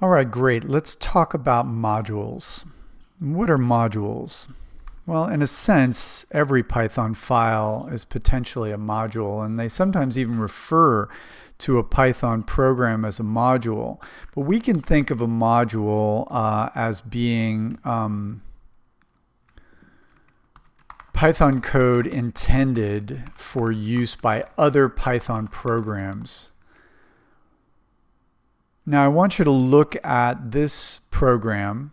All right, great. Let's talk about modules. What are modules? Well, in a sense, every Python file is potentially a module, and they sometimes even refer to a Python program as a module. But we can think of a module as being Python code intended for use by other Python programs. Now I want you to look at this program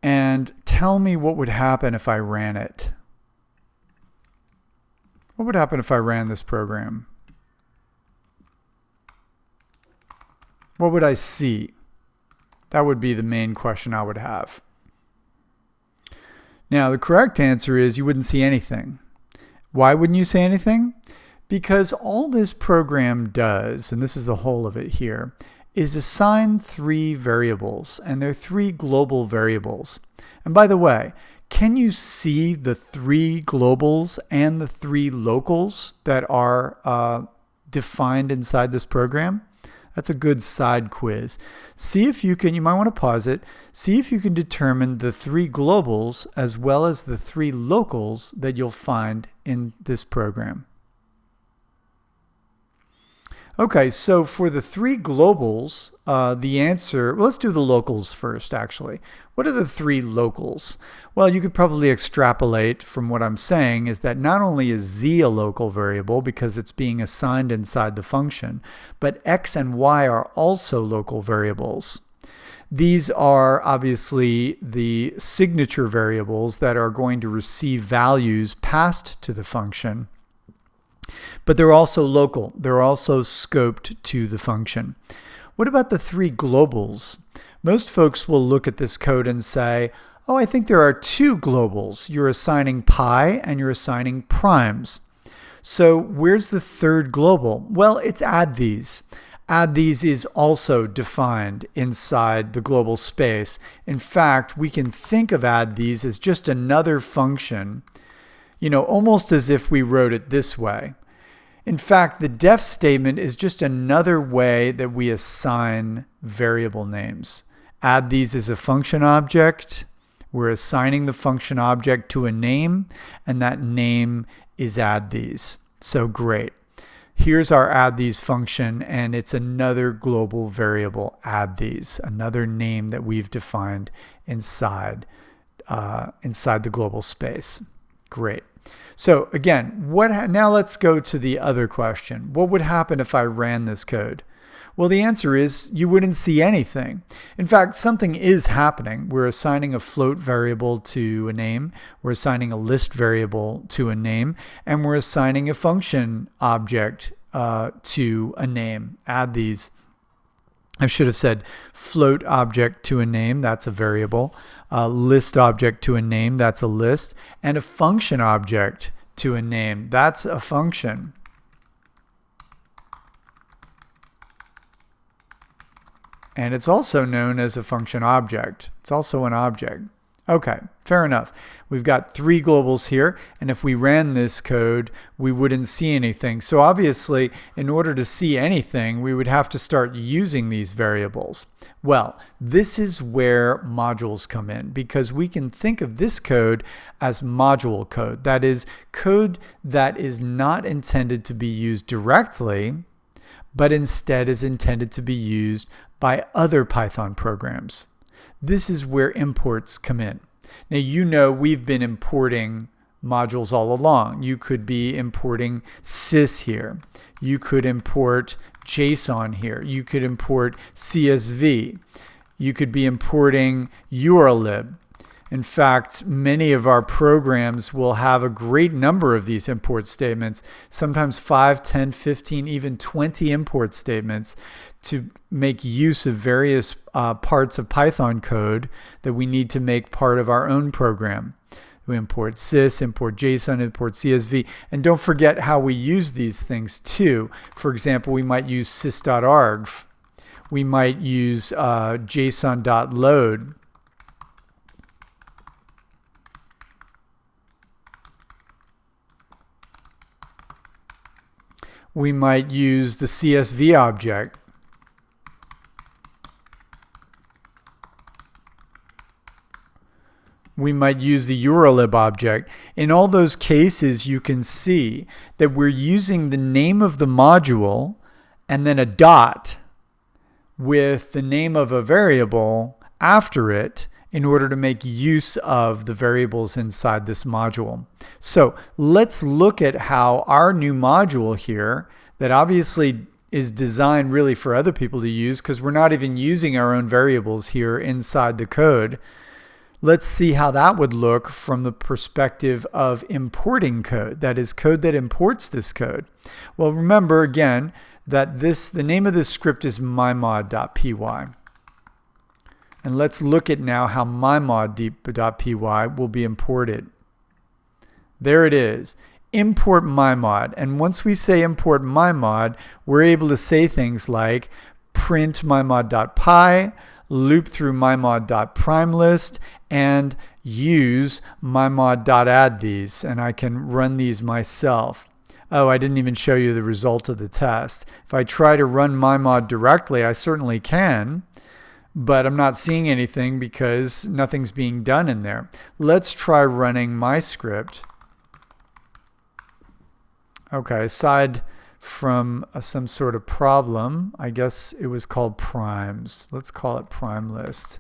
and tell me what would happen if I ran it. What would happen if I ran this program? What would I see? That would be the main question I would have. Now the correct answer is you wouldn't see anything. Why wouldn't you see anything? Because all this program does, and this is the whole of it here, is assign three variables, and they're three global variables. And by the way, can you see the three globals and the three locals that are defined inside this program? That's a good side quiz. See if you can, you might want to pause it, see if you can determine the three globals as well as the three locals that you'll find in this program. Okay, so for the three globals, the answer, well, let's do the locals first, actually. What are the three locals? Well, you could probably extrapolate from what I'm saying is that not only is z a local variable because it's being assigned inside the function, but x and y are also local variables. These are obviously the signature variables that are going to receive values passed to the function. But they're also local. They're also scoped to the function. What about the three globals? Most folks will look at this code and say, oh, I think there are two globals. You're assigning pi and you're assigning primes. So where's the third global? Well, it's add these. Add these is also defined inside the global space. In fact, we can think of add these as just another function, almost as if we wrote it this way. In fact, the def statement is just another way that we assign variable names. Add these is a function object. We're assigning the function object to a name, and that name is add these. So great. Here's our add these function, and it's another global variable, add these, another name that we've defined inside the global space. Great. So again, now let's go to the other question. What would happen if I ran this code? Well, the answer is you wouldn't see anything. In fact, something is happening. We're assigning a float variable to a name. We're assigning a list variable to a name. And we're assigning a function object to a name. Add these. I should have said float object to a name, that's a variable. List object to a name, that's a list. And a function object to a name, that's a function. And it's also known as a function object. It's also an object. Okay, fair enough. We've got three globals here, and if we ran this code, we wouldn't see anything. So obviously, in order to see anything, we would have to start using these variables. Well, this is where modules come in, because we can think of this code as module code. That is, code that is not intended to be used directly, but instead is intended to be used by other Python programs. This is where imports come in. Now, we've been importing modules all along. You could be importing sys here. You could import JSON here. You could import CSV. You could be importing URLib. In fact, many of our programs will have a great number of these import statements, sometimes 5, 10, 15, even 20 import statements to make use of various parts of Python code that we need to make part of our own program. We import sys, import JSON, import CSV, and don't forget how we use these things too. For example, we might use sys.argv. We might use json.load. We might use the CSV object. we might use the urllib object. In all those cases, you can see that we're using the name of the module and then a dot with the name of a variable after it in order to make use of the variables inside this module. So let's look at how our new module here, that obviously is designed really for other people to use because we're not even using our own variables here inside the code. Let's see how that would look from the perspective of importing code, that is code that imports this code. Well, remember again that the name of this script is mymod.py. And let's look at now how mymod.py will be imported. There it is. Import mymod. And once we say import mymod, we're able to say things like print mymod.py, loop through mymod.primelist, and use mymod.add these. And I can run these myself. Oh, I didn't even show you the result of the test. If I try to run mymod directly, I certainly can, but I'm not seeing anything because nothing's being done in there. Let's try running my script. Okay, aside from some sort of problem, I guess it was called primes. Let's call it prime list.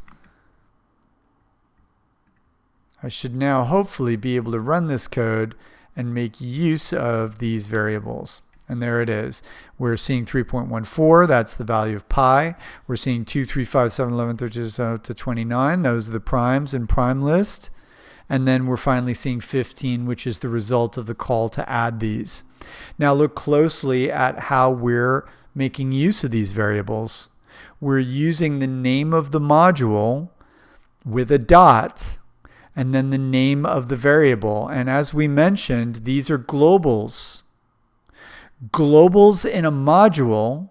I should now hopefully be able to run this code and make use of these variables. And there it is. We're seeing 3.14, that's the value of pi. We're seeing 2, 3, 5, 7, 11, 13 to 29. Those are the primes in prime list. And then we're finally seeing 15, which is the result of the call to add these. Now look closely at how we're making use of these variables. We're using the name of the module with a dot and then the name of the variable. And as we mentioned, these are globals. Globals in a module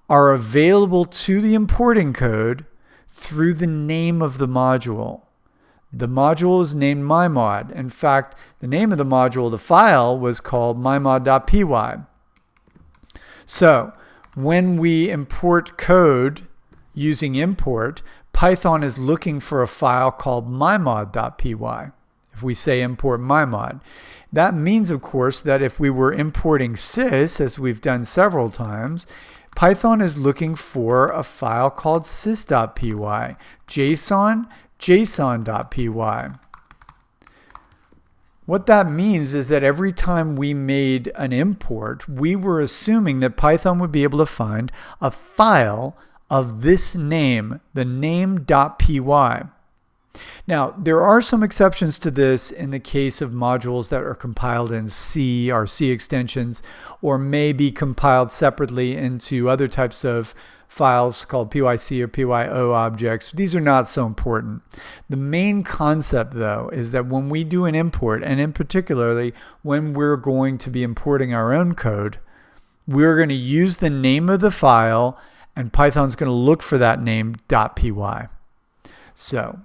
are available to the importing code through the name of the module. The module is named mymod. In fact, the name of the module, the file, was called mymod.py. So when we import code using import, Python is looking for a file called mymod.py. If we say import mymod, that means, of course, that if we were importing sys, as we've done several times, Python is looking for a file called sys.py, JSON, json.py. What that means is that every time we made an import, we were assuming that Python would be able to find a file of this name, the name.py. Now, there are some exceptions to this in the case of modules that are compiled in C or C extensions, or may be compiled separately into other types of files called PYC or PYO objects. These are not so important. The main concept, though, is that when we do an import, and in particularly when we're going to be importing our own code, we're going to use the name of the file, and Python's going to look for that name .py. So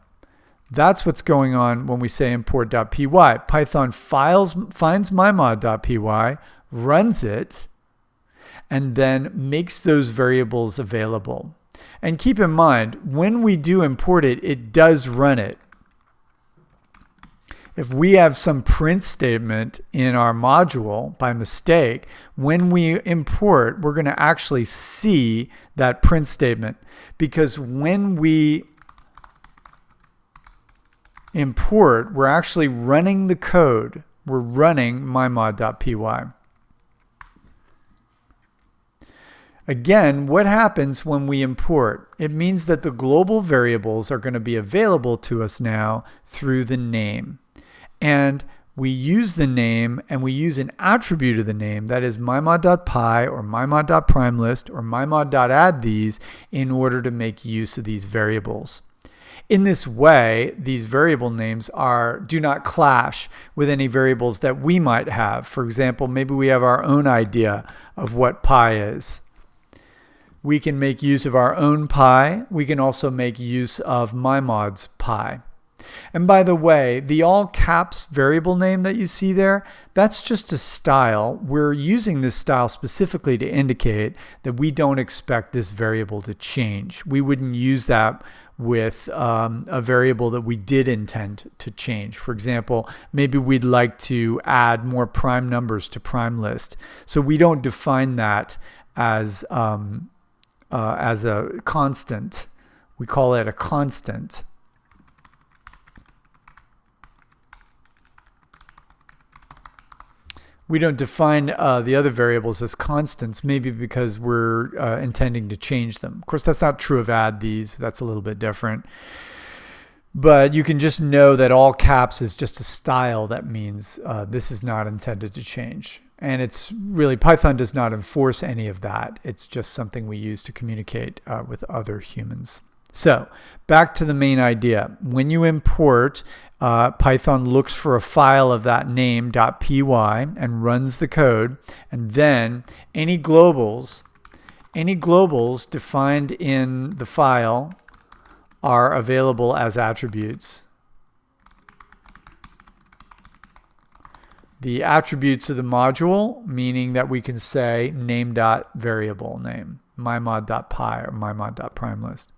that's what's going on when we say import.py. Python finds mymod.py, runs it, and then makes those variables available. And keep in mind, when we do import it, it does run it. If we have some print statement in our module by mistake, when we import, we're going to actually see that print statement. Because when we import, we're actually running the code. We're running mymod.py. Again, what happens when we import? It means that the global variables are going to be available to us now through the name. And we use the name and we use an attribute of the name, that is mymod.py or mymod.primelist or mymod.add these in order to make use of these variables. In this way, these variable names do not clash with any variables that we might have. For example, maybe we have our own idea of what pi is. We can make use of our own pi. We can also make use of mymod's pi. And by the way, the all caps variable name that you see there, that's just a style. We're using this style specifically to indicate that we don't expect this variable to change. We wouldn't use that with a variable that we did intend to change. For example, maybe we'd like to add more prime numbers to prime list. So we don't define that as a constant. We call it a constant. We don't define the other variables as constants, maybe because we're intending to change them. Of course, that's not true of add these. That's a little bit different. But you can just know that all caps is just a style. That means this is not intended to change. And it's really, Python does not enforce any of that. It's just something we use to communicate with other humans. So back to the main idea. When you import, Python looks for a file of that name .py and runs the code, and then any globals defined in the file are available as attributes. The attributes of the module, meaning that we can say name.variable name, mymod.py or mymod.primelist.